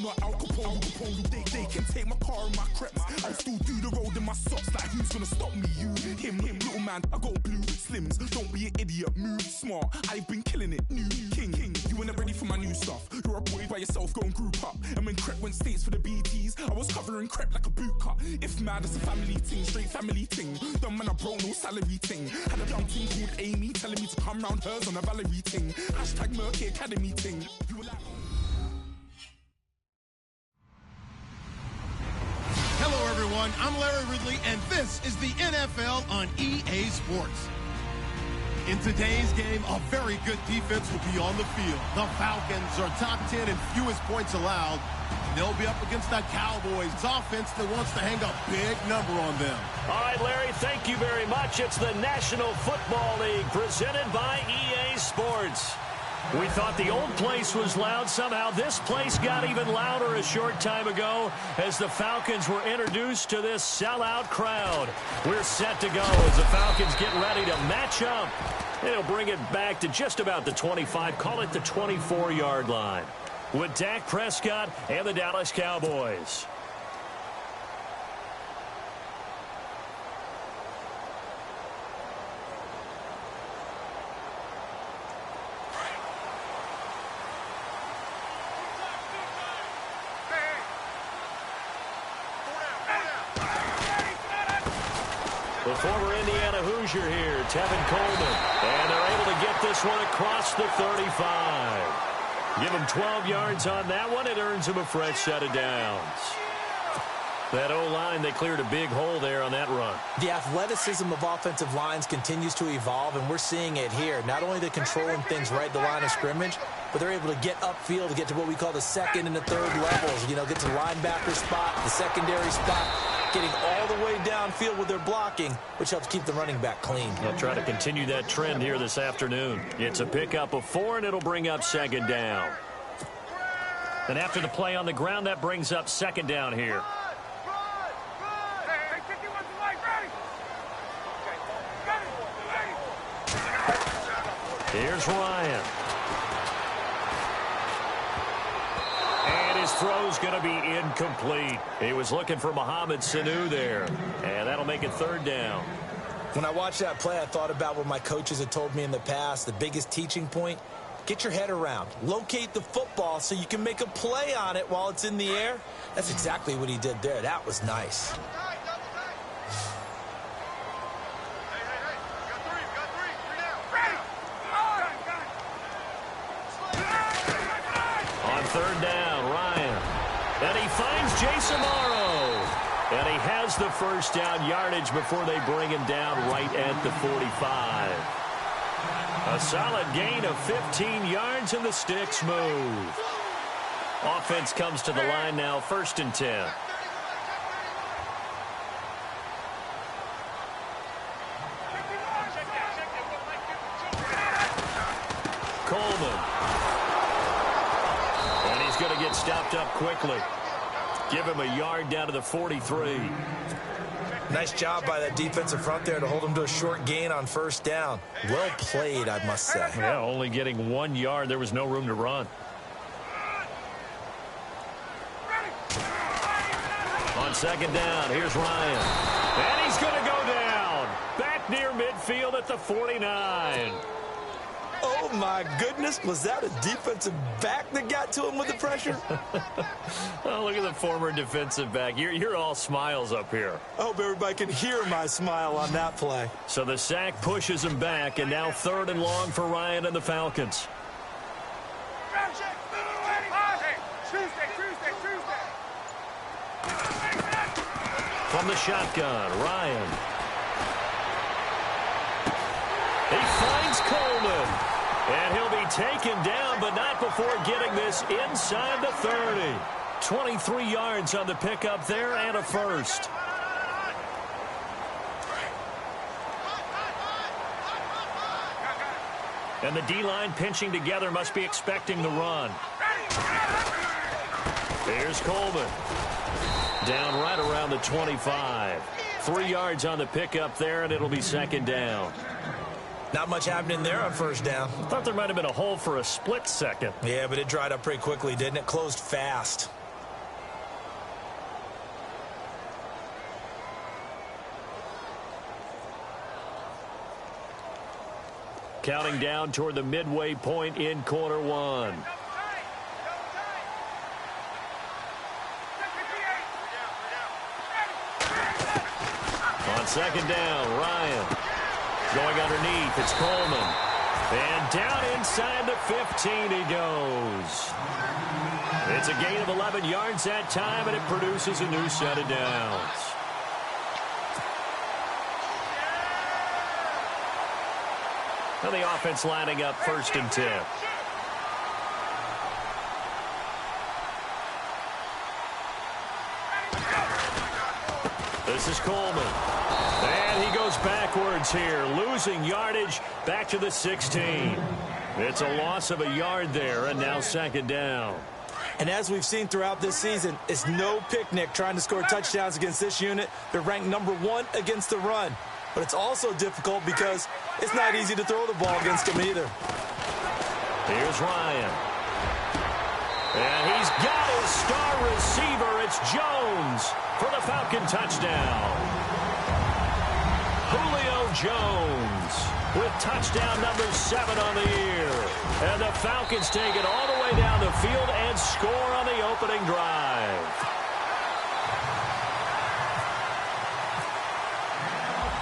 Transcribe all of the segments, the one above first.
I'm not Al Capone. They can take my car and my crepes. I'll still do the road in my socks. Like who's gonna stop me? You, him, little man. I got blue slims. Don't be an idiot. Move smart. I've been killing it. New king. You ain't ready for my new stuff. You're a boy by yourself. Go and group up. And when Crep went states for the BTs, I was covering Crep like a boot cut. If mad, it's a family thing. Straight family thing. Dumb man, I broke no salary thing. Had a young thing called Amy telling me to come round hers on a Valerie thing. Hashtag Murky Academy thing. You were like... Hello, everyone. I'm Larry Ridley, and this is the NFL on EA Sports. In today's game, a very good defense will be on the field. The Falcons are top 10 in fewest points allowed. They'll be up against the Cowboys' offense that wants to hang a big number on them. All right, Larry, thank you very much. It's the National Football League presented by EA Sports. We thought the old place was loud. Somehow this place got even louder a short time ago as the Falcons were introduced to this sellout crowd. We're set to go as the Falcons get ready to match up. They'll bring it back to just about the 25, call it the 24-yard line, with Dak Prescott and the Dallas Cowboys. The former Indiana Hoosier here, Tevin Coleman. And they're able to get this one across the 35. Give him 12 yards on that one. It earns him a fresh set of downs. That O-line, they cleared a big hole there on that run. The athleticism of offensive lines continues to evolve, and we're seeing it here. Not only they're controlling things right at the line of scrimmage, but they're able to get upfield to get to what we call the second and the third levels. You know, get to the linebacker spot, the secondary spot, getting all the way downfield with their blocking, which helps keep the running back clean. They'll try to continue that trend here this afternoon. It's a pickup of 4, and it'll bring up second down. And after the play on the ground, that brings up second down here. Here's Ryan. And his throw's going to be incomplete. He was looking for Mohamed Sanu there. And that'll make it third down. When I watched that play, I thought about what my coaches had told me in the past. The biggest teaching point, get your head around. Locate the football so you can make a play on it while it's in the air. That's exactly what he did there. That was nice. Third down, Ryan. And he finds Jason Morrow. And he has the first down yardage before they bring him down right at the 45. A solid gain of 15 yards, and the sticks move. Offense comes to the line now, 1st and 10. Coleman. Going to get stopped up quickly. Give him a yard down to the 43. Nice job by that defensive front there to hold him to a short gain on 1st down. Well played, I must say. Yeah, only getting 1 yard. There was no room to run. On second down, here's Ryan. And he's going to go down. Back near midfield at the 49. Oh, my goodness. Was that a defensive back that got to him with the pressure? Oh, look at the former defensive back. You're all smiles up here. I hope everybody can hear my smile on that play. So the sack pushes him back, and now 3rd and long for Ryan and the Falcons. From the shotgun, Ryan. He finds Coleman. And he'll be taken down, but not before getting this inside the 30. 23 yards on the pickup there and a first. And the D-line pinching together, must be expecting the run. Here's Coleman. Down right around the 25. 3 yards on the pickup there, and it'll be second down. Not much happening there on 1st down. Thought there might have been a hole for a split second. Yeah, but it dried up pretty quickly, didn't it? Closed fast. Counting down toward the midway point in quarter one. On second down, Ryan. Going underneath, it's Coleman. And down inside the 15 he goes. It's a gain of 11 yards that time, and it produces a new set of downs. And the offense lining up 1st and 10. This is Coleman. And he goes backwards here, losing yardage back to the 16. It's a loss of a yard there, and now 2nd down. And as we've seen throughout this season, it's no picnic trying to score touchdowns against this unit. They're ranked number 1 against the run. But it's also difficult because it's not easy to throw the ball against them either. Here's Ryan. And he's got his star receiver. It's Jones for the Falcon touchdown. Julio Jones with touchdown number 7 on the year. And the Falcons take it all the way down the field and score on the opening drive.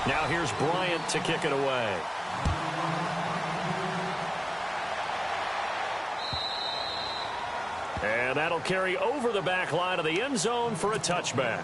Now here's Bryant to kick it away. And that'll carry over the back line of the end zone for a touchback.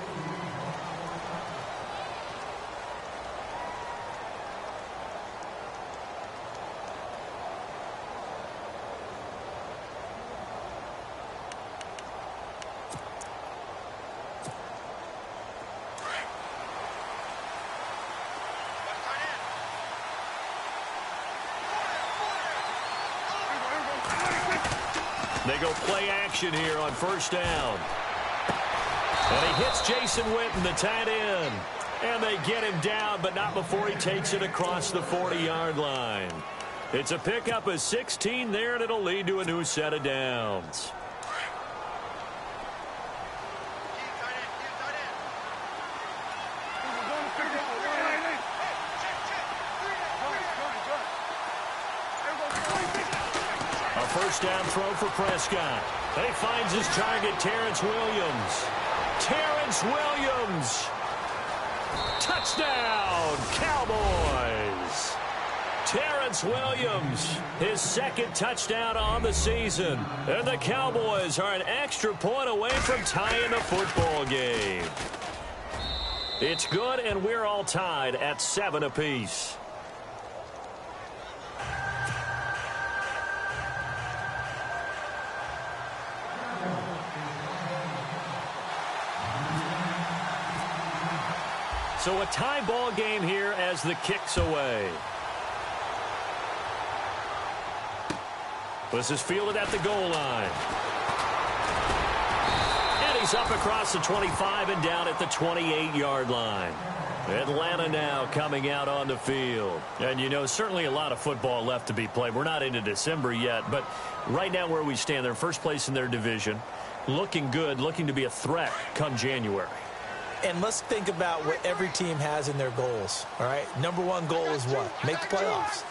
They go play action here on 1st down. And he hits Jason Witten, the tight end. And they get him down, but not before he takes it across the 40-yard line. It's a pickup of 16 there, and it'll lead to a new set of downs. First down throw for Prescott. And he finds his target, Terrence Williams. Terrence Williams. Touchdown, Cowboys. Terrence Williams, his 2nd touchdown on the season. And the Cowboys are an extra point away from tying the football game. It's good, and we're all tied at 7 apiece. So a tie ball game here as the kick's away. This is fielded at the goal line. And he's up across the 25 and down at the 28-yard line. Atlanta now coming out on the field. And, you know, certainly a lot of football left to be played. We're not into December yet, but right now where we stand, they're first place in their division. Looking good, looking to be a threat come January. And let's think about what every team has in their goals, all right? Number 1 goal is what? Make the playoffs.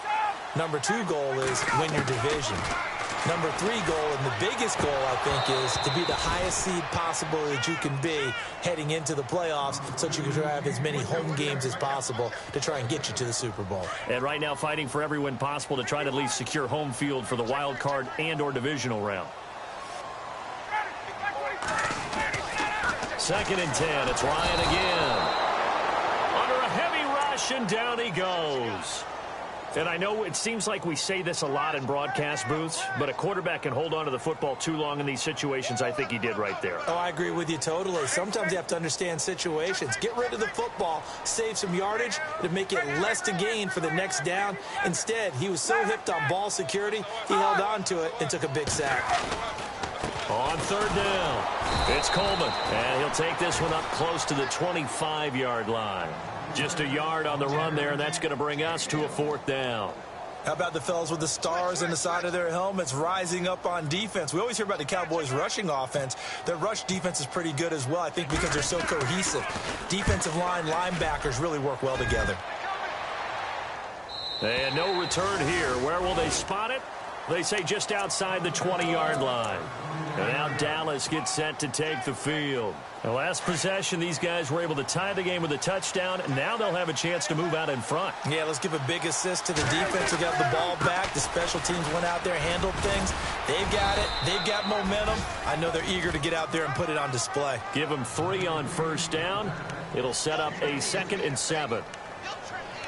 Number 2 goal is win your division. Number 3 goal, and the biggest goal, I think, is to be the highest seed possible that you can be heading into the playoffs so that you can have as many home games as possible to try and get you to the Super Bowl. And right now fighting for every win possible to try to at least secure home field for the wild card and or divisional round. 2nd and 10. It's Ryan again. Under a heavy rush, and down he goes. And I know it seems like we say this a lot in broadcast booths, but a quarterback can hold on to the football too long in these situations. I think he did right there. Oh, I agree with you totally. Sometimes you have to understand situations. Get rid of the football, save some yardage to make it less to gain for the next down. Instead, he was so hipped on ball security, he held on to it and took a big sack. On 3rd down, it's Coleman, and he'll take this one up close to the 25-yard line. Just a yard on the run there, and that's going to bring us to a 4th down. How about the fellas with the stars on the side of their helmets rising up on defense? We always hear about the Cowboys' rushing offense. Their rush defense is pretty good as well, I think, because they're so cohesive. Defensive line, linebackers really work well together. And no return here. Where will they spot it? They say just outside the 20-yard line. And now Dallas gets set to take the field. The last possession, these guys were able to tie the game with a touchdown. And now they'll have a chance to move out in front. Yeah, let's give a big assist to the defense who got the ball back. The special teams went out there, handled things. They've got it. They've got momentum. I know they're eager to get out there and put it on display. Give them 3 on first down. It'll set up a 2nd and 7.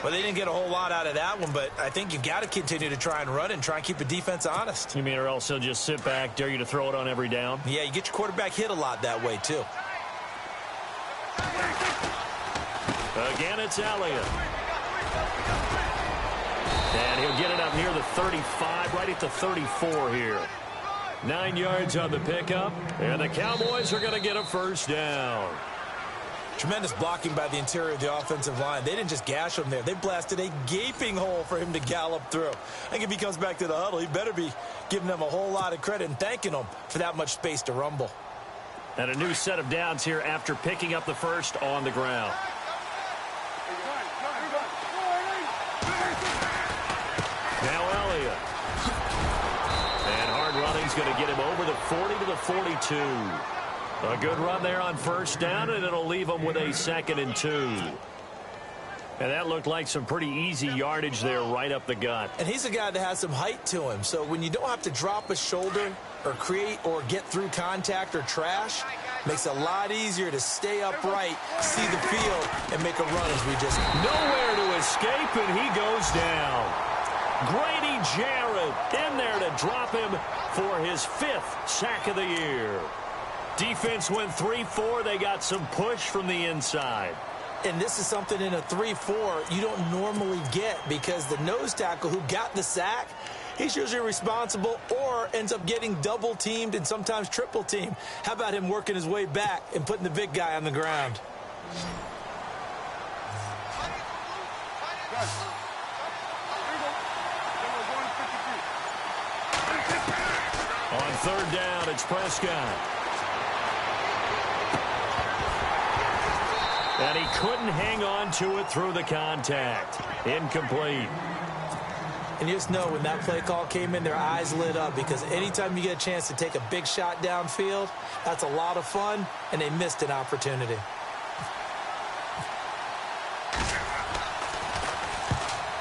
Well, they didn't get a whole lot out of that one, but I think you've got to continue to try and run and try and keep the defense honest. You mean or else they'll just sit back, dare you to throw it on every down? Yeah, you get your quarterback hit a lot that way, too. Again, it's Elliott. And he'll get it up near the 35, right at the 34 here. 9 yards on the pickup, and the Cowboys are going to get a first down. Tremendous blocking by the interior of the offensive line. They didn't just gash him there. They blasted a gaping hole for him to gallop through. I think if he comes back to the huddle, he better be giving them a whole lot of credit and thanking them for that much space to rumble. And a new set of downs here after picking up the first on the ground. Now Elliott. And hard running's going to get him over the 40 to the 42. A good run there on first down, and it'll leave them with a 2nd and 2. And that looked like some pretty easy yardage there right up the gut. And he's a guy that has some height to him. So when you don't have to drop a shoulder or create or get through contact or trash, makes it a lot easier to stay upright, see the field, and make a run as we just... Nowhere to escape, and he goes down. Grady Jarrett in there to drop him for his 5th sack of the year. Defense went 3-4. They got some push from the inside. And this is something in a 3-4 you don't normally get because the nose tackle who got the sack, he's usually responsible or ends up getting double-teamed and sometimes triple-teamed. How about him working his way back and putting the big guy on the ground? On 3rd down, it's Prescott. And he couldn't hang on to it through the contact. Incomplete. And you just know when that play call came in, their eyes lit up because anytime you get a chance to take a big shot downfield, that's a lot of fun, and they missed an opportunity.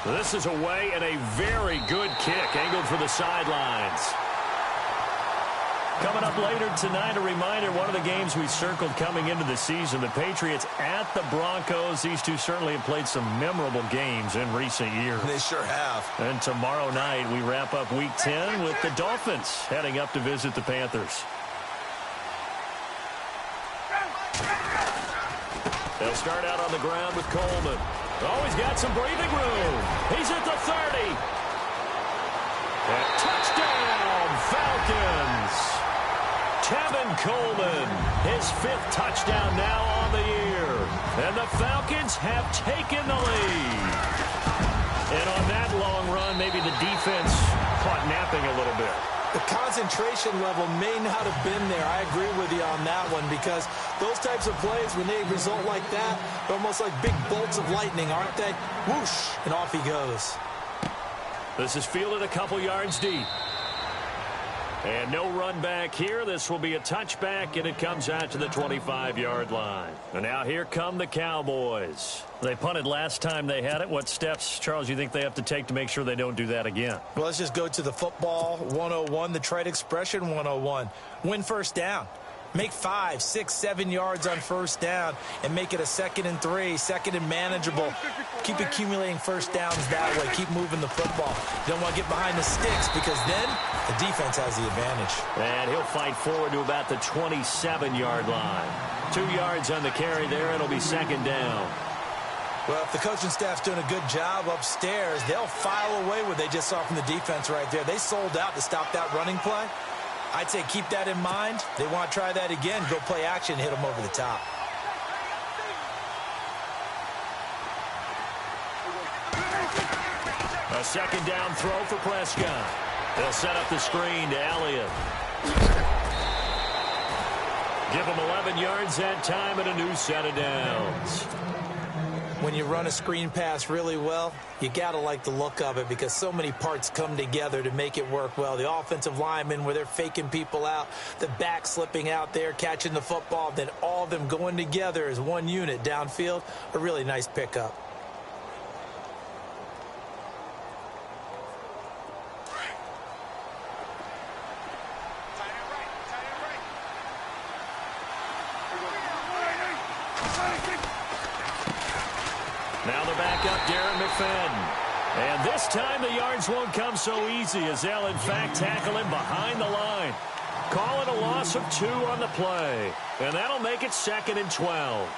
This is away and a very good kick, angled for the sidelines. Coming up later tonight, a reminder, one of the games we circled coming into the season, the Patriots at the Broncos. These two certainly have played some memorable games in recent years. They sure have. And tomorrow night, we wrap up Week 10 with the Dolphins heading up to visit the Panthers. They'll start out on the ground with Coleman. Oh, he's got some breathing room. He's at the 30. And touchdown, Falcons. Tevin Coleman, his 5th touchdown now on the year. And the Falcons have taken the lead. And on that long run, maybe the defense caught napping a little bit. The concentration level may not have been there. I agree with you on that one because those types of plays, when they result like that, they're almost like big bolts of lightning, aren't they? Whoosh, and off he goes. This is fielded a couple yards deep. And no run back here. This will be a touchback, and it comes out to the 25-yard line. And now here come the Cowboys. They punted last time they had it. What steps, Charles, you think they have to take to make sure they don't do that again? Well, let's just go to the football 101, the trite expression 101. Win first down. Make 5, 6, 7 yards on first down and make it a 2nd and 3, 2nd and manageable. Keep accumulating first downs that way. Keep moving the football. You don't want to get behind the sticks because then the defense has the advantage. And he'll fight forward to about the 27-yard line. 2 yards on the carry there. It'll be 2nd down. Well, if the coaching staff's doing a good job upstairs, they'll file away what they just saw from the defense right there. They sold out to stop that running play. I'd say keep that in mind. They want to try that again. Go play action, hit them over the top. A 2nd down throw for Prescott. They'll set up the screen to Elliott. Give him 11 yards that time and a new set of downs. When when you run a screen pass really well, you got to like the look of it because so many parts come together to make it work well. The offensive linemen, where they're faking people out, the back slipping out there, catching the football, then all of them going together as one unit downfield, a really nice pickup. Now the backup, Darren McFadden. And this time the yards won't come so easy as they'll, in fact, tackle him behind the line. Call it a loss of 2 on the play. And that'll make it 2nd and 12.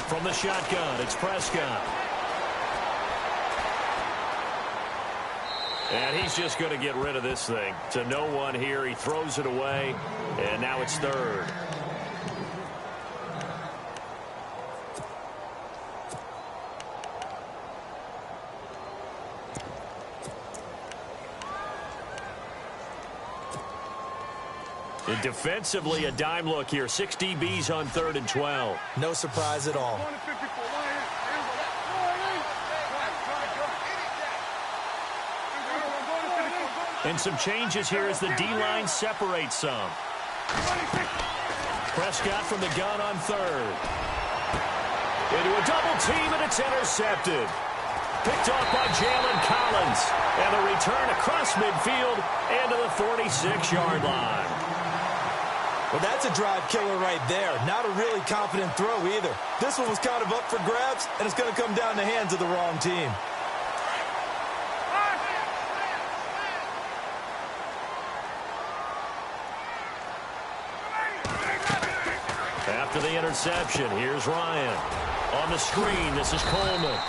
From the shotgun, it's Prescott. And he's just going to get rid of this thing. To no one here. He throws it away, and now it's 3rd. And defensively, a dime look here. 6 DBs on 3rd and 12. No surprise at all. And some changes here as the D-line separates some. Prescott from the gun on 3rd. Into a double team, and it's intercepted. Picked off by Jalen Collins. And the return across midfield and to the 46-yard line. Well, that's a drive killer right there. Not a really confident throw either. This one was kind of up for grabs, and it's going to come down the hands of the wrong team. After the interception, here's Ryan. On the screen, this is Coleman.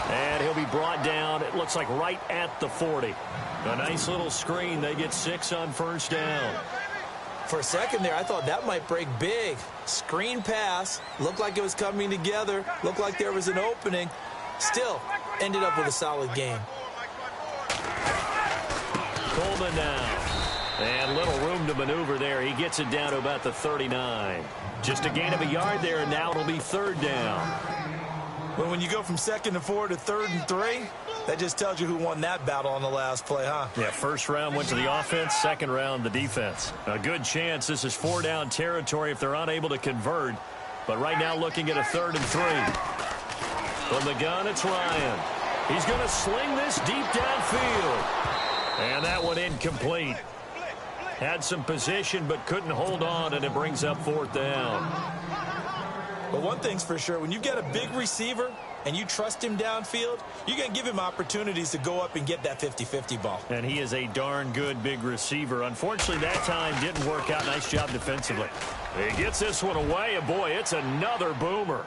And he'll be brought down, it looks like right at the 40. A nice little screen. They get 6 on 1st down. For a second there, I thought that might break big. Screen pass. Looked like it was coming together. Looked like there was an opening. Still, ended up with a solid game. Coleman now. And little room to maneuver there. He gets it down to about the 39. Just a gain of a yard there, and now it'll be 3rd down. Well, when you go from 2nd and 4 to 3rd and 3, that just tells you who won that battle on the last play, huh? Yeah, 1st round went to the offense, 2nd round the defense. A good chance this is 4-down territory if they're unable to convert. But right now looking at a 3rd and 3. From the gun, it's Ryan. He's going to sling this deep downfield. And that one incomplete. Had some position but couldn't hold on, and it brings up 4th down. But one thing's for sure, when you get a big receiver and you trust him downfield, you're going to give him opportunities to go up and get that 50-50 ball. And he is a darn good big receiver. Unfortunately, that time didn't work out. Nice job defensively. He gets this one away, and boy, it's another boomer.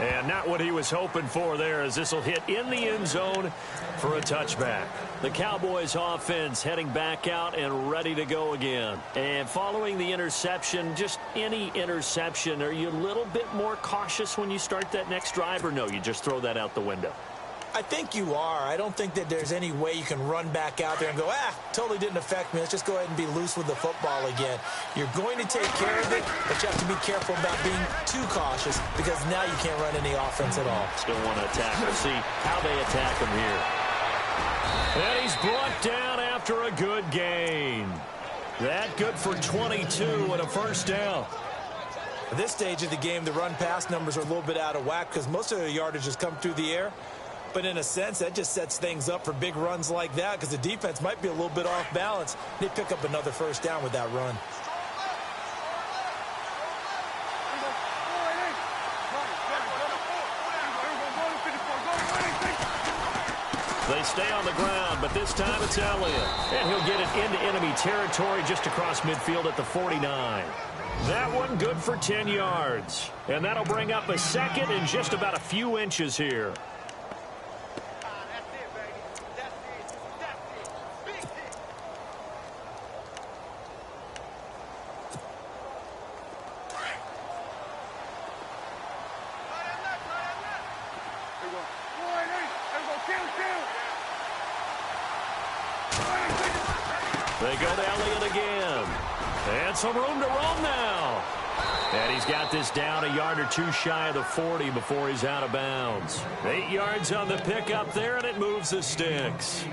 And not what he was hoping for there, as this will hit in the end zone for a touchback. The Cowboys offense heading back out and ready to go again. And following the interception, just any interception, are you a little bit more cautious when you start that next drive, or no, you just throw that out the window? I think you are. I don't think that there's any way you can run back out there and go, totally didn't affect me. Let's just go ahead and be loose with the football again. You're going to take care of it, but you have to be careful about being too cautious because now you can't run any offense at all. Still want to attack. We'll see how they attack him here. And he's brought down after a good gain. That good for 22 and a 1st down. At this stage of the game, the run-pass numbers are a little bit out of whack because most of the yardage has come through the air. But in a sense, that just sets things up for big runs like that because the defense might be a little bit off balance. They pick up another 1st down with that run. They stay on the ground, but this time it's Elliott. And he'll get it into enemy territory just across midfield at the 49. That one good for 10 yards. And that'll bring up a 2nd and just about a few inches here. They go to Elliott again. And some room to roam now. And he's got this down a yard or two shy of the 40 before he's out of bounds. 8 yards on the pickup there, and it moves the sticks.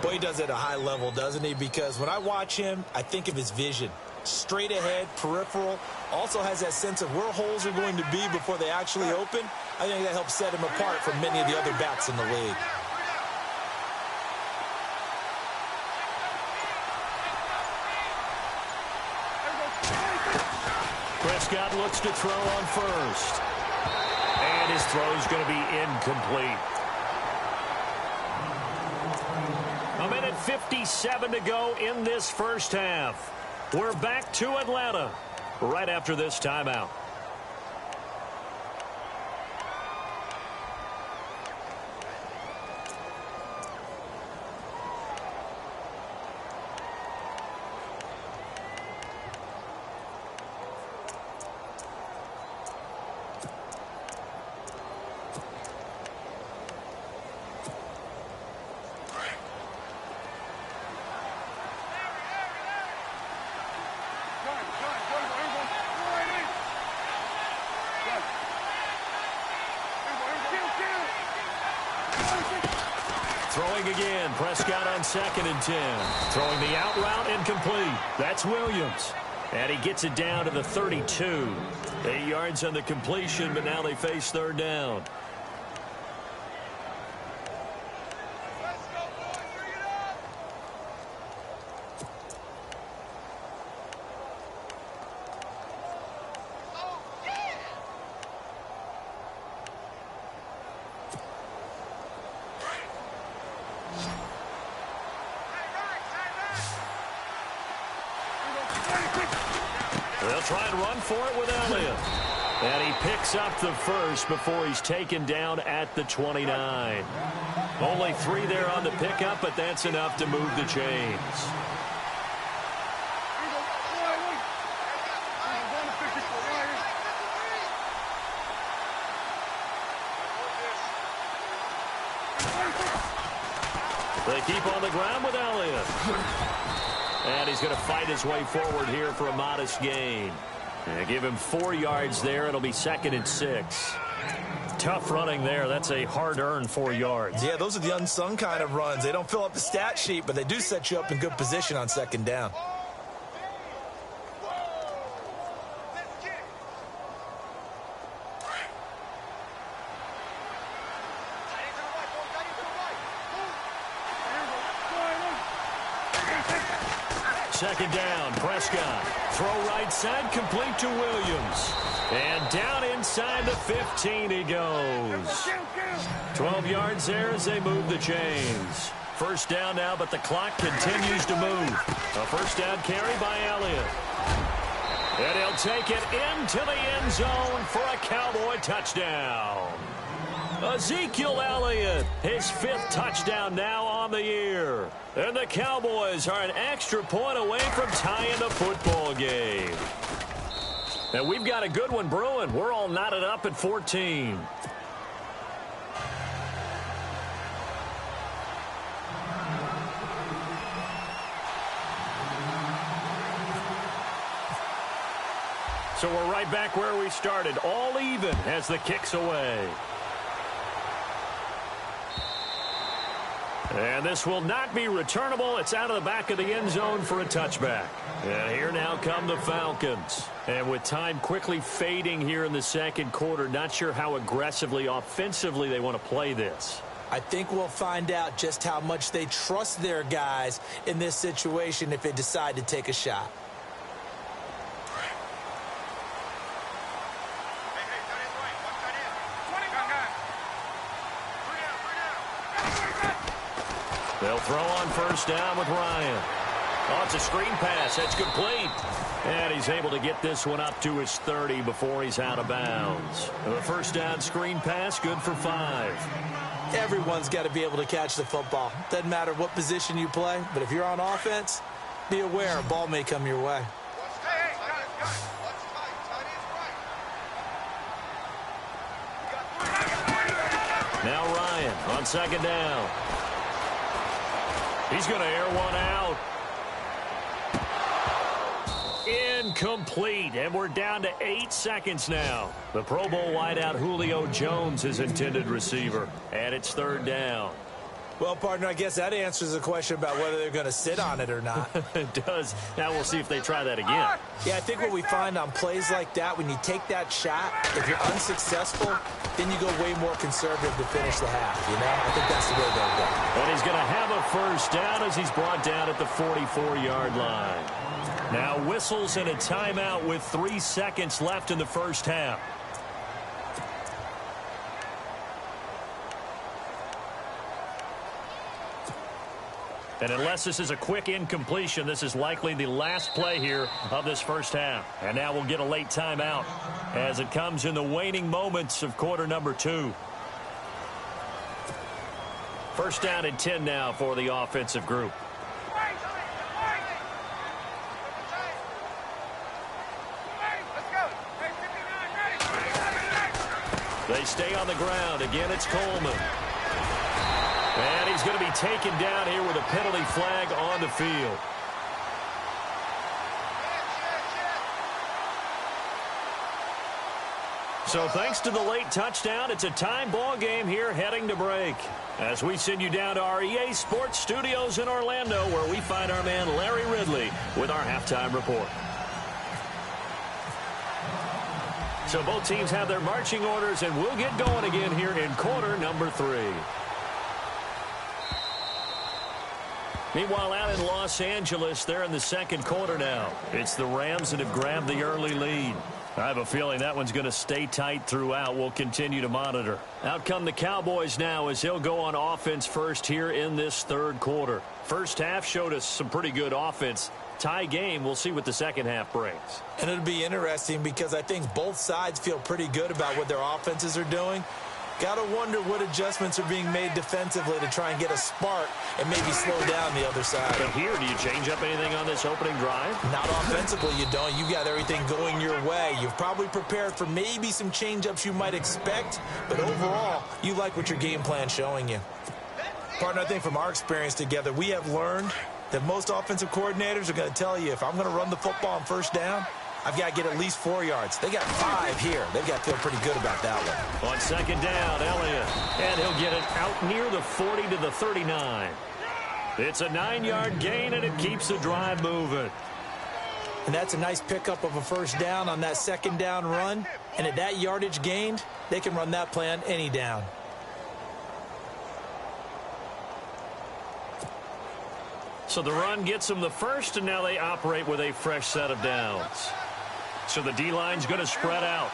Boy, he does it at a high level, doesn't he? Because when I watch him, I think of his vision. Straight ahead, peripheral. Also has that sense of where holes are going to be before they actually open. I think that helps set him apart from many of the other backs in the league. Prescott looks to throw on first. And his throw is going to be incomplete. 1:57 to go in this first half. We're back to Atlanta right after this timeout. Throwing again, Prescott on 2nd and 10. Throwing the out route incomplete. That's Williams. And he gets it down to the 32. 8 yards on the completion, but now they face 3rd down. They'll try and run for it with Elliott. And he picks up the first before he's taken down at the 29. Only 3 there on the pickup, but that's enough to move the chains. They keep on the ground with Elliott. And he's going to fight his way forward here for a modest gain. And give him 4 yards there. It'll be 2nd and 6. Tough running there. That's a hard-earned 4 yards. Yeah, those are the unsung kind of runs. They don't fill up the stat sheet, but they do set you up in good position on 2nd down. Second down, Prescott. Throw right side, complete to Williams. And down inside the 15 he goes. 12 yards there as they move the chains. First down now, but the clock continues to move. A first down carry by Elliott. And he'll take it into the end zone for a Cowboy touchdown. Ezekiel Elliott, his 5th touchdown now on the year. And the Cowboys are an extra point away from tying the football game. And we've got a good one brewing. We're all knotted up at 14. So we're right back where we started, all even as the kick's away. And this will not be returnable. It's out of the back of the end zone for a touchback. And here now come the Falcons. And with time quickly fading here in the second quarter, not sure how aggressively, offensively they want to play this. I think we'll find out just how much they trust their guys in this situation if they decide to take a shot. They'll throw on first down with Ryan. Oh, it's a screen pass. That's complete. And he's able to get this one up to his 30 before he's out of bounds. The first down screen pass, good for 5. Everyone's got to be able to catch the football. Doesn't matter what position you play, but if you're on offense, be aware a ball may come your way. Now Ryan on second down. He's going to air one out. Incomplete, and we're down to 8 seconds now. The Pro Bowl wideout Julio Jones is intended receiver, and it's 3rd down. Well, partner, I guess that answers the question about whether they're going to sit on it or not. It does. Now we'll see if they try that again. Yeah, I think what we find on plays like that, when you take that shot, if you're unsuccessful, then you go way more conservative to finish the half, you know? I think that's the way they'll go. And he's going to have a 1st down as he's brought down at the 44-yard line. Now whistles and a timeout with 3 seconds left in the 1st half. And unless this is a quick incompletion, this is likely the last play here of this 1st half. And now we'll get a late timeout as it comes in the waning moments of quarter number 2. 1st down and 10 now for the offensive group. They stay on the ground. Again, it's Coleman. And he's going to be taken down here with a penalty flag on the field. So thanks to the late touchdown, it's a time ball game here heading to break. As we send you down to our EA Sports Studios in Orlando, where we find our man Larry Ridley with our halftime report. So both teams have their marching orders, and we'll get going again here in quarter number 3. Meanwhile, out in Los Angeles, they're in the 2nd quarter now. It's the Rams that have grabbed the early lead. I have a feeling that one's going to stay tight throughout. We'll continue to monitor. Out come the Cowboys now as they'll go on offense first here in this 3rd quarter. 1st half showed us some pretty good offense. Tie game. We'll see what the 2nd half brings. And it'll be interesting because I think both sides feel pretty good about what their offenses are doing. Got to wonder what adjustments are being made defensively to try and get a spark and maybe slow down the other side. But here, do you change up anything on this opening drive? Not offensively, you don't. You got everything going your way. You've probably prepared for maybe some change-ups you might expect, but overall, you like what your game plan's showing you. Partner, I think from our experience together, we have learned that most offensive coordinators are going to tell you, if I'm going to run the football on 1st down, I've got to get at least 4 yards. They got 5 here. They've got to feel pretty good about that one. On 2nd down, Elliott. And he'll get it out near the 40 to the 39. It's a 9-yard gain, and it keeps the drive moving. And that's a nice pickup of a 1st down on that 2nd down run. And at that yardage gained, they can run that play on any down. So the run gets them the 1st, and now they operate with a fresh set of downs. So the D-line's going to spread out.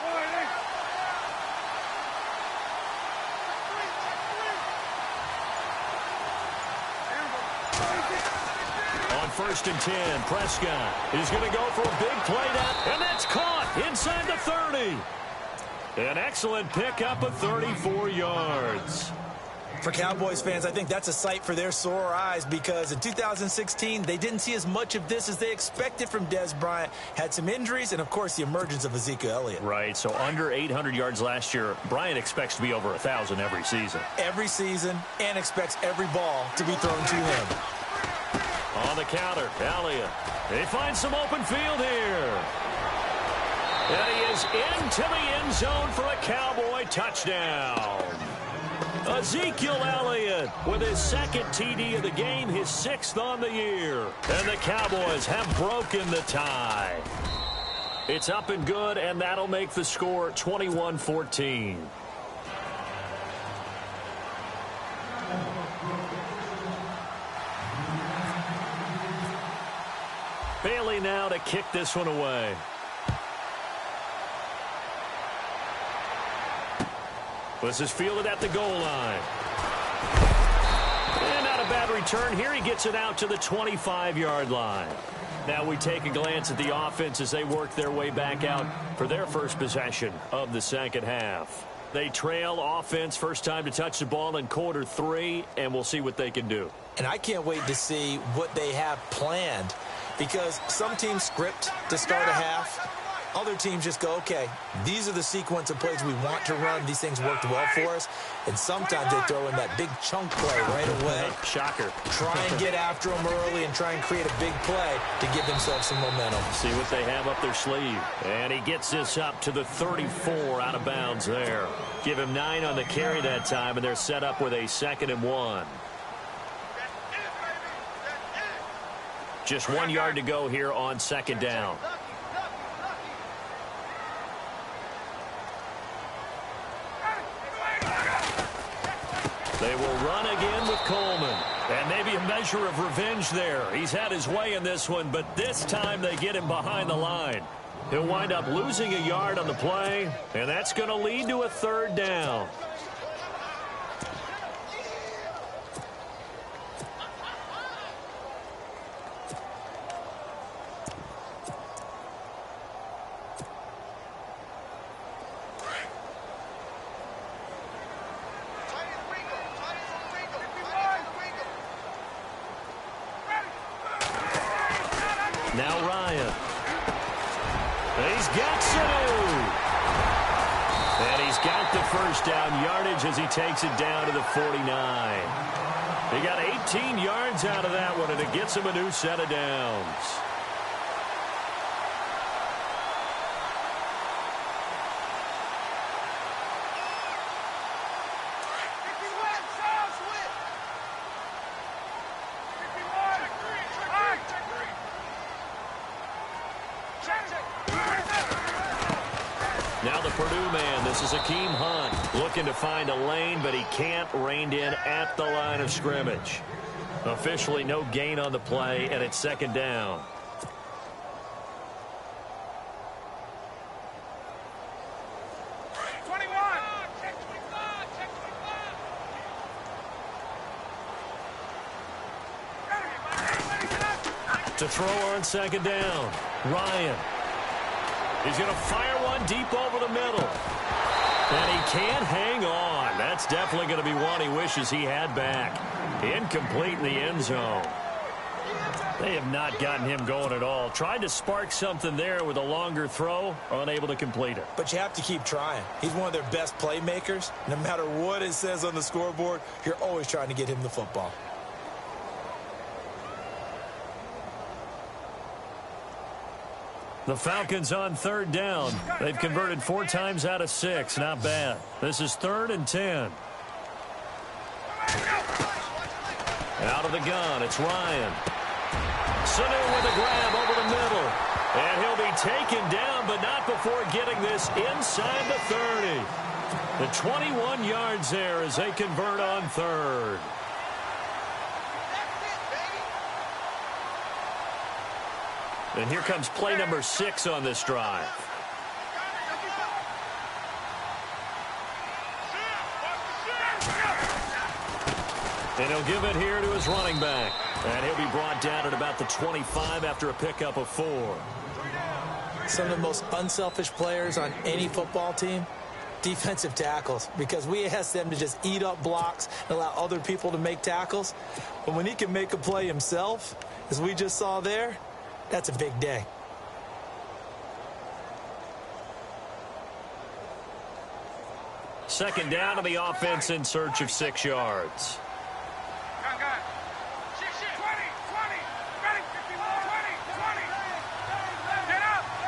On 1st and 10, Prescott is going to go for a big play down, and that's caught inside the 30. An excellent pickup of 34 yards. For Cowboys fans, I think that's a sight for their sore eyes because in 2016, they didn't see as much of this as they expected from Dez Bryant. Had some injuries and, of course, the emergence of Ezekiel Elliott. Right, so under 800 yards last year, Bryant expects to be over 1,000 every season. Every season, and expects every ball to be thrown to him. On the counter, Elliott. They find some open field here. And he is into the end zone for a Cowboy touchdown. Ezekiel Elliott with his 2nd TD of the game, his 6th on the year. And the Cowboys have broken the tie. It's up and good, and that'll make the score 21-14. Bailey now to kick this one away. This is fielded at the goal line. And not a bad return here. He gets it out to the 25-yard line. Now we take a glance at the offense as they work their way back out for their 1st possession of the 2nd half. They trail offense, first time to touch the ball in quarter 3, and we'll see what they can do. And I can't wait to see what they have planned because some teams script to start a half. other teams just go, okay, these are the sequence of plays we want to run. These things worked well for us. And sometimes they throw in that big chunk play right away. Shocker. Try and get after them early and try and create a big play to give themselves some momentum. See what they have up their sleeve. And he gets this up to the 34 out of bounds there. Give him 9 on the carry that time, and they're set up with a 2nd and 1. Just 1 yard to go here on 2nd down. They will run again with Coleman. And maybe a measure of revenge there. He's had his way in this one, but this time they get him behind the line. He'll wind up losing a yard on the play, and that's going to lead to a 3rd down. Now Ryan. He's got Sanu. And he's got the 1st down yardage as he takes it down to the 49. He got 18 yards out of that one, and it gets him a new set of downs. Now the Purdue man, this is Akeem Hunt, looking to find a lane, but he can't, reined in at the line of scrimmage. Officially no gain on the play, and it's 2nd down. To throw on 2nd down, Ryan. He's going to fire one deep over the middle. And he can't hang on. That's definitely going to be one he wishes he had back. Incomplete in the end zone. They have not gotten him going at all. Tried to spark something there with a longer throw, unable to complete it. But you have to keep trying. He's one of their best playmakers. No matter what it says on the scoreboard, you're always trying to get him the football. The Falcons on 3rd down. They've converted 4 times out of 6. Not bad. This is 3rd and 10. Out of the gun, it's Ryan. Sanu with a grab over the middle. And he'll be taken down, but not before getting this inside the 30. The 21 yards there as they convert on 3rd. And here comes play number 6 on this drive. And he'll give it here to his running back. And he'll be brought down at about the 25 after a pickup of 4. Some of the most unselfish players on any football team, defensive tackles, because we ask them to just eat up blocks and allow other people to make tackles. But when he can make a play himself, as we just saw there, that's a big day. Second down to the offense in search of 6 yards.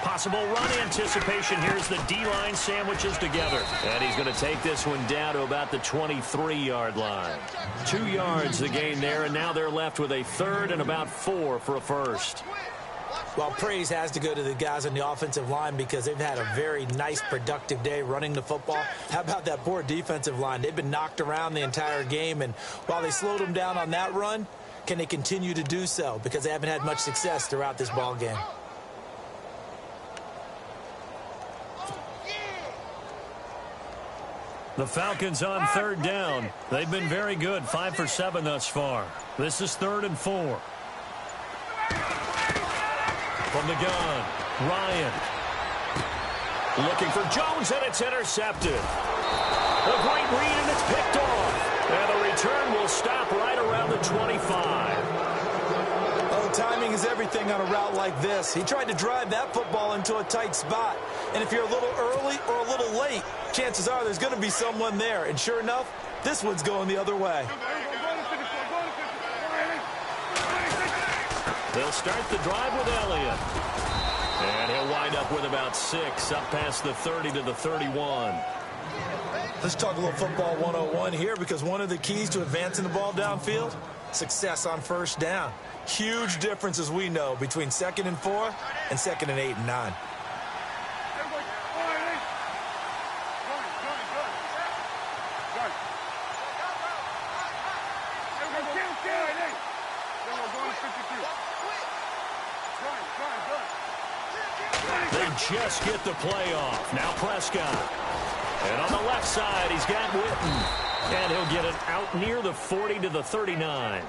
Possible run anticipation. Here's the D-line sandwiches together. And he's going to take this one down to about the 23-yard line. 2 yards the gain there, and now they're left with a 3rd and about 4 for a 1st. Well, praise has to go to the guys on the offensive line because they've had a very nice, productive day running the football. How about that poor defensive line? They've been knocked around the entire game, and while they slowed them down on that run, can they continue to do so? Because they haven't had much success throughout this ball game. The Falcons on 3rd down. They've been very good, 5 for 7 thus far. This is 3rd and 4. From the gun, Ryan. Looking for Jones, and it's intercepted. A great read, and it's picked off. And the return will stop right around the 25. Oh, timing is everything on a route like this. He tried to drive that football into a tight spot. And if you're a little early or a little late, chances are there's going to be someone there. And sure enough, this one's going the other way. They'll start the drive with Elliott. And he'll wind up with about 6, up past the 30 to the 31. Let's talk a little football 101 here, because one of the keys to advancing the ball downfield, success on first down. Huge difference, as we know, between 2nd and 4 and 2nd and 8 and 9. They just get the play off. Now Prescott. And on the left side, he's got Witten. And he'll get it out near the 40 to the 39.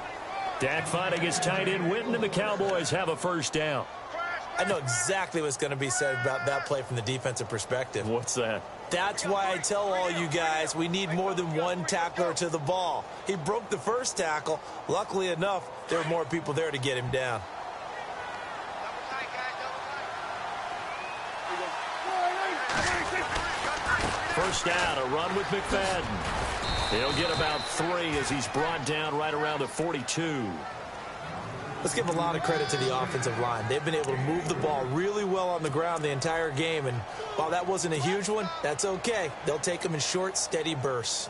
Dak finding his tight end Witten, and the Cowboys have a first down. I know exactly what's going to be said about that play from the defensive perspective. What's that? That's why I tell all you guys we need more than one tackler to the ball. He broke the first tackle. Luckily enough, there were more people there to get him down. First down, a run with McFadden. He'll get about 3 as he's brought down right around the 42. Let's give a lot of credit to the offensive line. They've been able to move the ball really well on the ground the entire game, and while that wasn't a huge one, that's okay. They'll take them in short, steady bursts.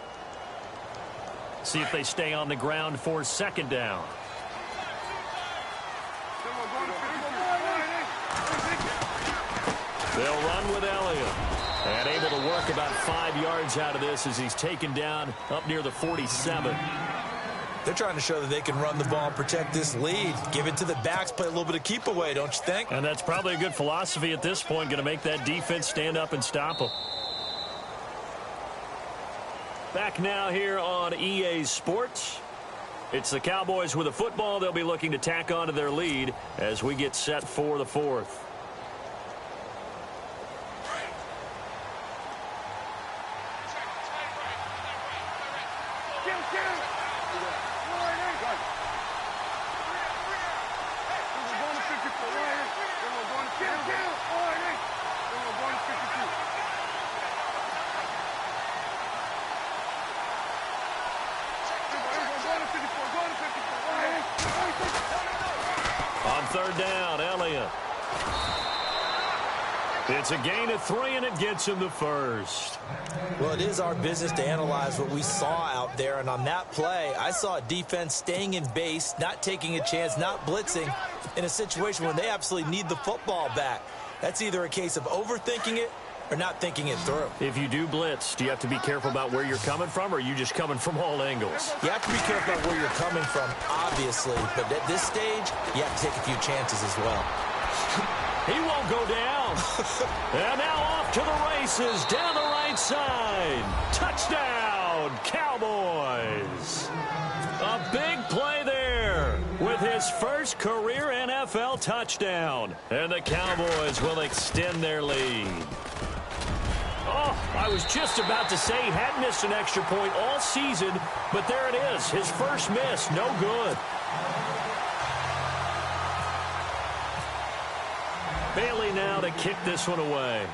See if they stay on the ground for second down. They'll run with Elliott. And able to work about 5 yards out of this as he's taken down up near the 47. They're trying to show that they can run the ball and protect this lead. Give it to the backs, play a little bit of keep away, don't you think? And that's probably a good philosophy at this point, going to make that defense stand up and stop them. Back now here on EA Sports. It's the Cowboys with a football. They'll be looking to tack onto their lead as we get set for the 4th. On third down, Elliott. It's a gain of 3, and it gets him the first. Well, it is our business to analyze what we saw out there, and on that play, I saw a defense staying in base, not taking a chance, not blitzing, in a situation where they absolutely need the football back. That's either a case of overthinking it or not thinking it through. If you do blitz, do you have to be careful about where you're coming from, or are you just coming from all angles? You have to be careful about where you're coming from, obviously, but at this stage, you have to take a few chances as well. He won't go down. And now off to the races down the right side. Touchdown, Cowboys. A big play there with his first career NFL touchdown. And the Cowboys will extend their lead. Oh, I was just about to say he hadn't missed an extra point all season, but there it is. His first miss, no good. Bailey now to kick this one away.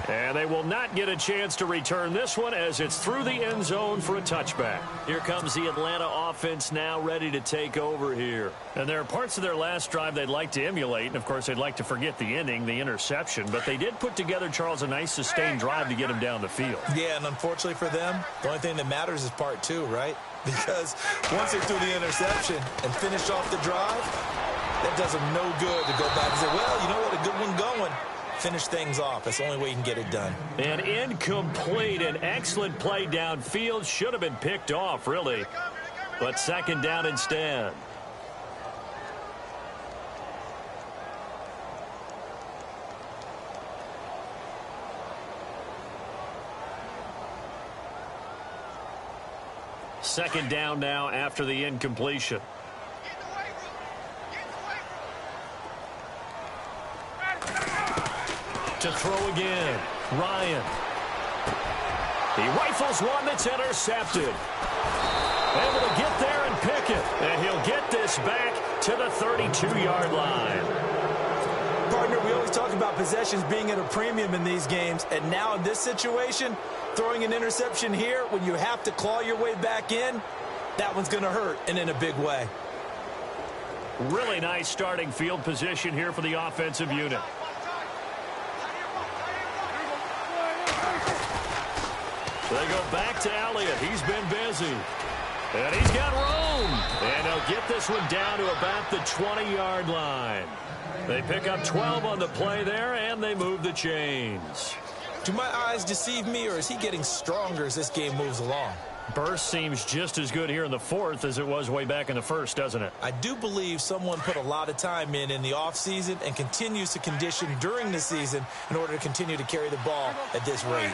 And they will not get a chance to return this one as it's through the end zone for a touchback. Here comes the Atlanta offense now ready to take over here. And there are parts of their last drive they'd like to emulate. And, of course, they'd like to forget the ending, the interception. But they did put together, Charles, a nice sustained drive to get him down the field. Yeah, and unfortunately for them, the only thing that matters is part 2, right? Because once they threw the interception and finished off the drive, that does them no good to go back and say, well, you know what, a good one going. Finish things off. That's the only way you can get it done. An incomplete and excellent play downfield. Should have been picked off, really. But second down instead. Second down now after the incompletion. To throw again, Ryan. He rifles one that's intercepted. Able to get there and pick it. And he'll get this back to the 32-yard line. Partner, we always talk about possessions being at a premium in these games. And now in this situation, throwing an interception here when you have to claw your way back in, that one's going to hurt, and in a big way. Really nice starting field position here for the offensive unit. They go back to Elliott. He's been busy. And he's got room. And he'll get this one down to about the 20-yard line. They pick up 12 on the play there, and they move the chains. Do my eyes deceive me, or is he getting stronger as this game moves along? Burst seems just as good here in the fourth as it was way back in the first, doesn't it? I do believe someone put a lot of time in the offseason and continues to condition during the season in order to continue to carry the ball at this rate.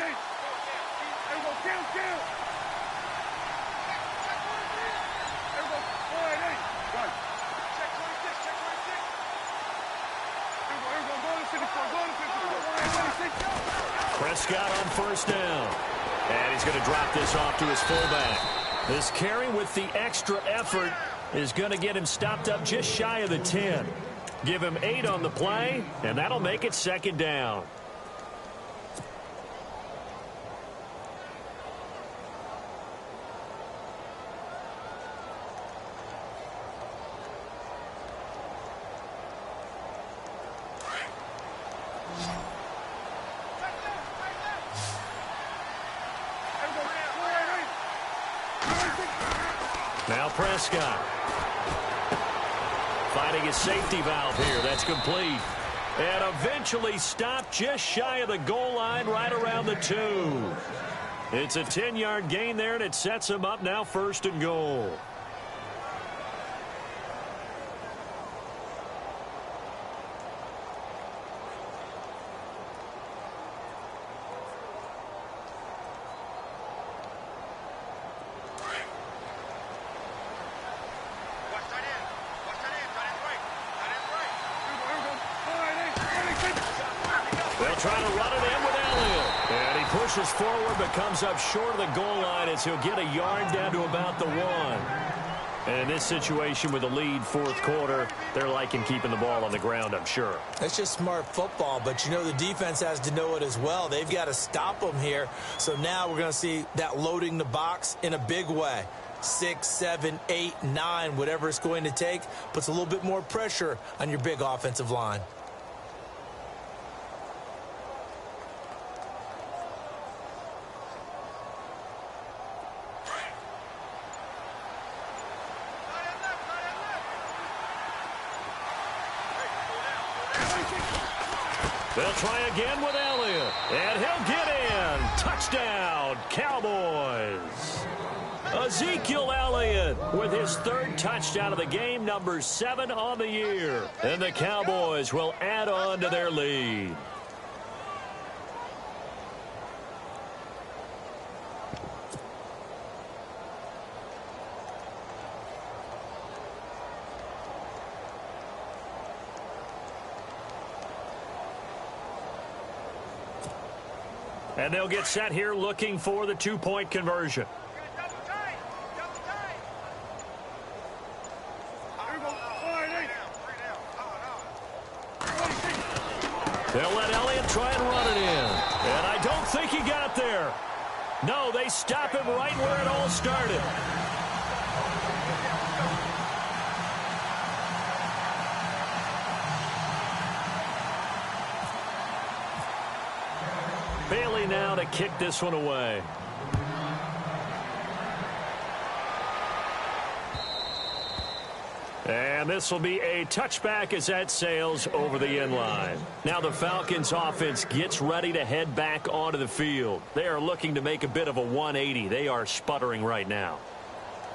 Prescott on first down. And he's going to drop this off to his fullback. This carry with the extra effort is going to get him stopped up just shy of the 10. Give him 8 on the play, and that'll make it second down. Now Prescott. Finding his safety valve here. That's complete. And eventually stopped just shy of the goal line right around the 2. It's a 10-yard gain there, and it sets him up now first and goal. Trying to run it in with Elliott. And he pushes forward but comes up short of the goal line as he'll get a yard down to about the 1. And in this situation with a lead fourth quarter, they're liking keeping the ball on the ground, I'm sure. That's just smart football, but you know the defense has to know it as well. They've got to stop them here. So now we're going to see that loading the box in a big way. 6, 7, 8, 9, whatever it's going to take, puts a little bit more pressure on your big offensive line. They'll try again with Elliott, and he'll get in. Touchdown, Cowboys. Ezekiel Elliott with his 3rd touchdown of the game, number 7 on the year. And the Cowboys will add on to their lead. And they'll get set here looking for the 2-point conversion. They'll let Elliott try and run it in. And I don't think he got there. No, they stop him right where it all started. Bailey now to kick this one away. And this will be a touchback as that sails over the end line. Now the Falcons offense gets ready to head back onto the field. They are looking to make a bit of a 180. They are sputtering right now.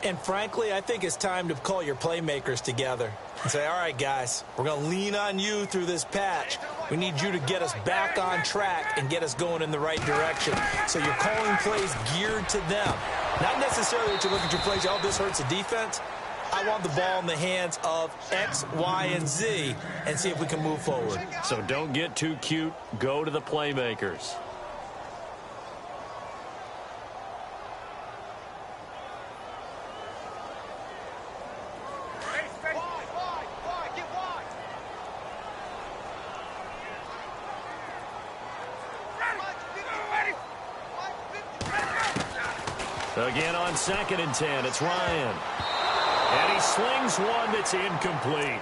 And frankly, I think it's time to call your playmakers together and say, all right, guys, we're going to lean on you through this patch. We need you to get us back on track and get us going in the right direction. So you're calling plays geared to them. Not necessarily that you look at your plays, oh, this hurts the defense. I want the ball in the hands of X, Y, and Z and see if we can move forward. So don't get too cute. Go to the playmakers. Again on 2nd and 10, it's Ryan. And he slings one that's incomplete.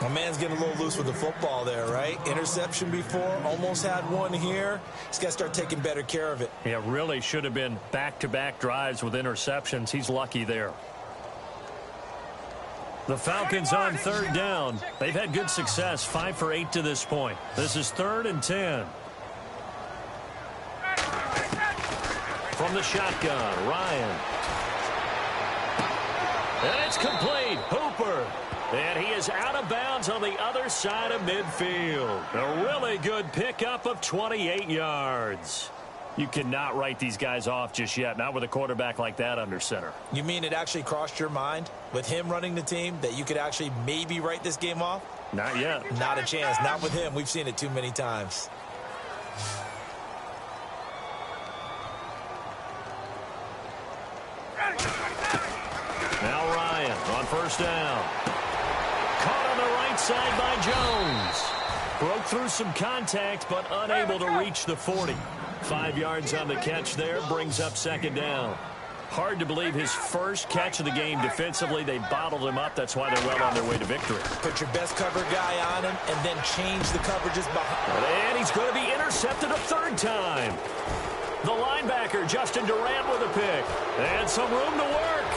My man's getting a little loose with the football there, right? Interception before, almost had one here. He's got to start taking better care of it. Yeah, really should have been back-to-back drives with interceptions. He's lucky there. The Falcons on 3rd down. They've had good success, 5 for 8 to this point. This is 3rd and 10. From the shotgun, Ryan. And it's complete. Hooper. And he is out of bounds on the other side of midfield. A really good pickup of 28 yards. You cannot write these guys off just yet, not with a quarterback like that under center. You mean it actually crossed your mind with him running the team that you could actually maybe write this game off? Not yet. Not a chance. Not with him. We've seen it too many times. Now Ryan on 1st down. Caught on the right side by Jones. Broke through some contact, but unable to reach the 40. 5 yards on the catch there, brings up 2nd down. Hard to believe his first catch of the game defensively. They bottled him up. That's why they're well on their way to victory. Put your best cover guy on him and then change the coverages behind. And he's going to be intercepted a 3rd time. The linebacker, Justin Durant, with a pick. And some room to work.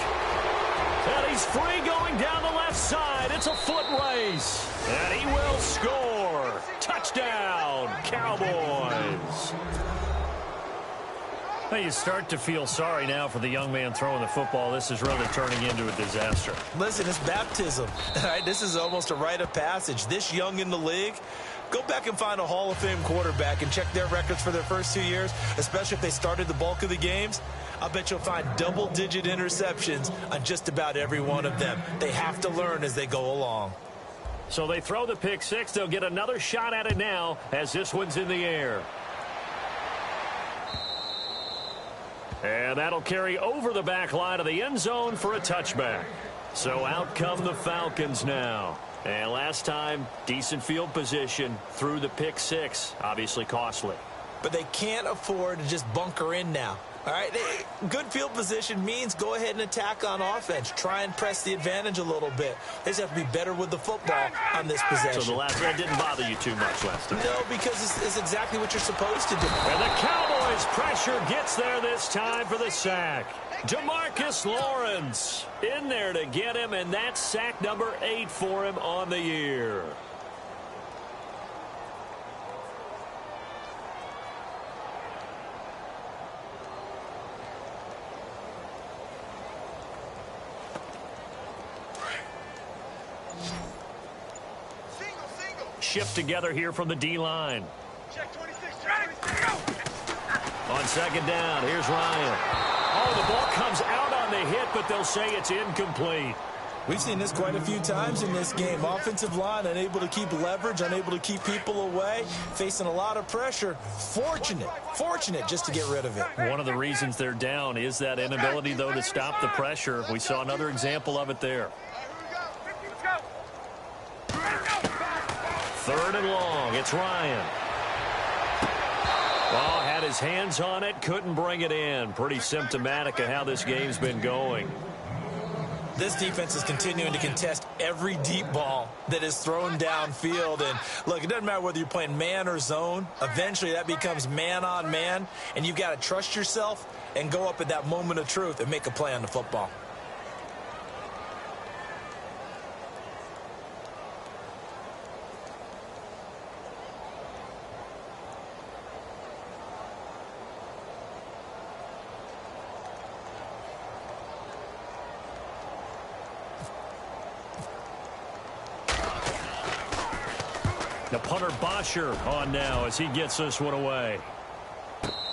And he's free going down the left side. It's a foot race. And he will score. Touchdown, Cowboys. Well, you start to feel sorry now for the young man throwing the football. This is really turning into a disaster. Listen, it's baptism. All right, this is almost a rite of passage. This young in the league, go back and find a Hall of Fame quarterback and check their records for their first 2 years, especially if they started the bulk of the games. I bet you'll find double-digit interceptions on just about every one of them. They have to learn as they go along. So they throw the pick six. They'll get another shot at it now as this one's in the air. And that'll carry over the back line of the end zone for a touchback. So out come the Falcons now. And last time, decent field position through the pick six. Obviously costly. But they can't afford to just bunker in now. All right, good field position means go ahead and attack on offense. Try and press the advantage a little bit. They just have to be better with the football on this possession. So that didn't bother you too much last time? No, because it's exactly what you're supposed to do. And the Cowboys' pressure gets there this time for the sack. Demarcus Lawrence in there to get him, and that's sack number 8 for him on the year. Shift together here from the D-line. On 2nd down, here's Ryan. Oh, the ball comes out on the hit, but they'll say it's incomplete. We've seen this quite a few times in this game. Offensive line unable to keep leverage, unable to keep people away, facing a lot of pressure. Fortunate just to get rid of it. One of the reasons they're down is that inability, though, to stop the pressure. We saw another example of it there. 3rd and long, it's Ryan. Well, had his hands on it, couldn't bring it in. Pretty symptomatic of how this game's been going. This defense is continuing to contest every deep ball that is thrown downfield. And look, it doesn't matter whether you're playing man or zone. Eventually that becomes man on man, and you've got to trust yourself and go up at that moment of truth and make a play on the football. The punter Bosher on now as he gets this one away.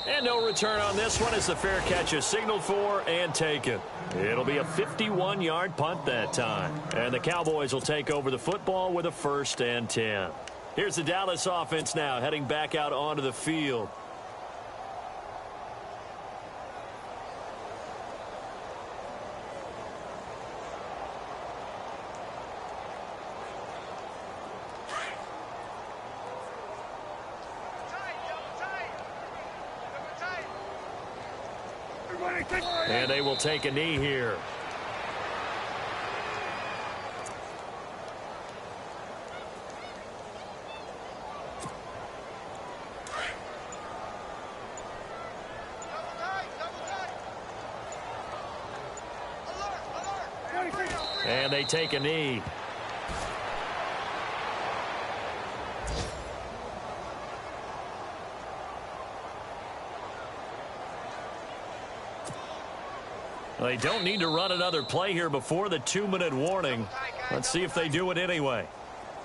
And no return on this one as the fair catch is signaled for and taken. It'll be a 51-yard punt that time. And the Cowboys will take over the football with a 1st and 10. Here's the Dallas offense now heading back out onto the field. And they will take a knee here. And they take a knee. They don't need to run another play here before the 2-minute warning. Let's see if they do it anyway.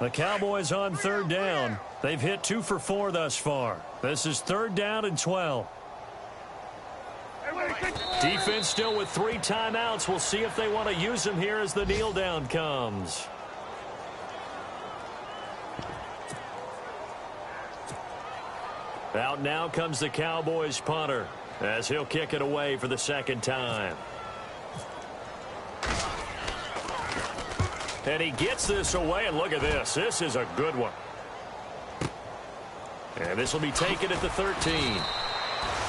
The Cowboys on third down. They've hit 2 for 4 thus far. This is 3rd down and 12. Defense still with 3 timeouts. We'll see if they want to use them here as the kneel down comes. Out now comes the Cowboys punter as he'll kick it away for the 2nd time. And he gets this away, and look at this. This is a good one. And this will be taken at the 13.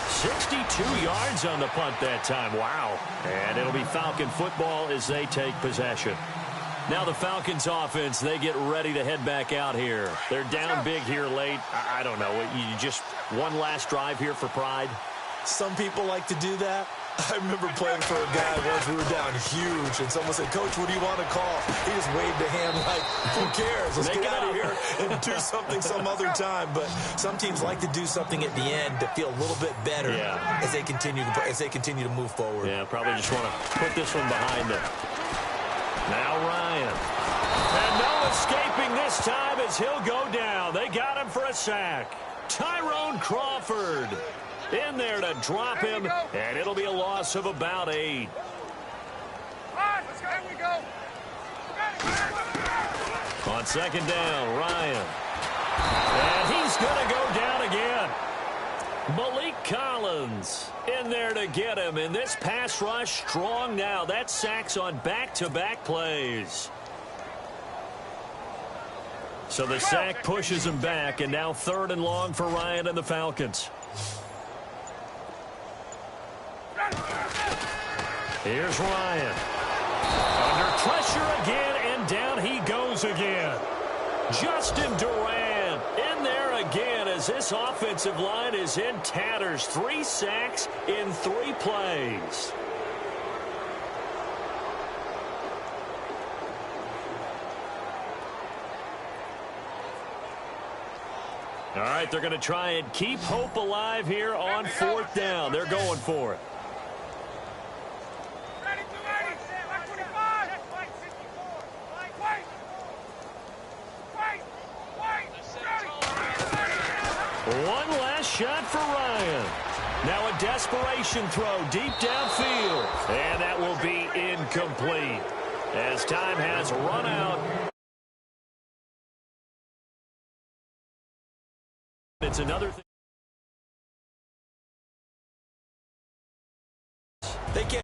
62 yards on the punt that time. Wow. And it'll be Falcon football as they take possession. Now the Falcons offense, they get ready to head back out here. They're down big here late. I don't know. You just one last drive here for pride. Some people like to do that. I remember playing for a guy once. We were down huge, and someone said, "Coach, what do you want to call?" He just waved a hand like, "Who cares? Let's get out of here and do something some other time." But some teams like to do something at the end to feel a little bit better as they continue to move forward. Yeah, probably just want to put this one behind them. Now Ryan. And no escaping this time as he'll go down. They got him for a sack. Tyrone Crawford in there to drop him, and it'll be a loss of about 8. On 2nd down, Ryan. And he's going to go down again. Malik Collins in there to get him, and this pass rush strong now. That's sacks on back-to-back plays. So the sack pushes him back, and now 3rd and long for Ryan and the Falcons. Here's Ryan. Under pressure again, and down he goes again. Justin Durant in there again as this offensive line is in tatters. 3 sacks in 3 plays. All right, they're going to try and keep hope alive here on 4th down. They're going for it. One last shot for Ryan. Now a desperation throw deep downfield. And that will be incomplete as time has run out. It's another thing. They can't.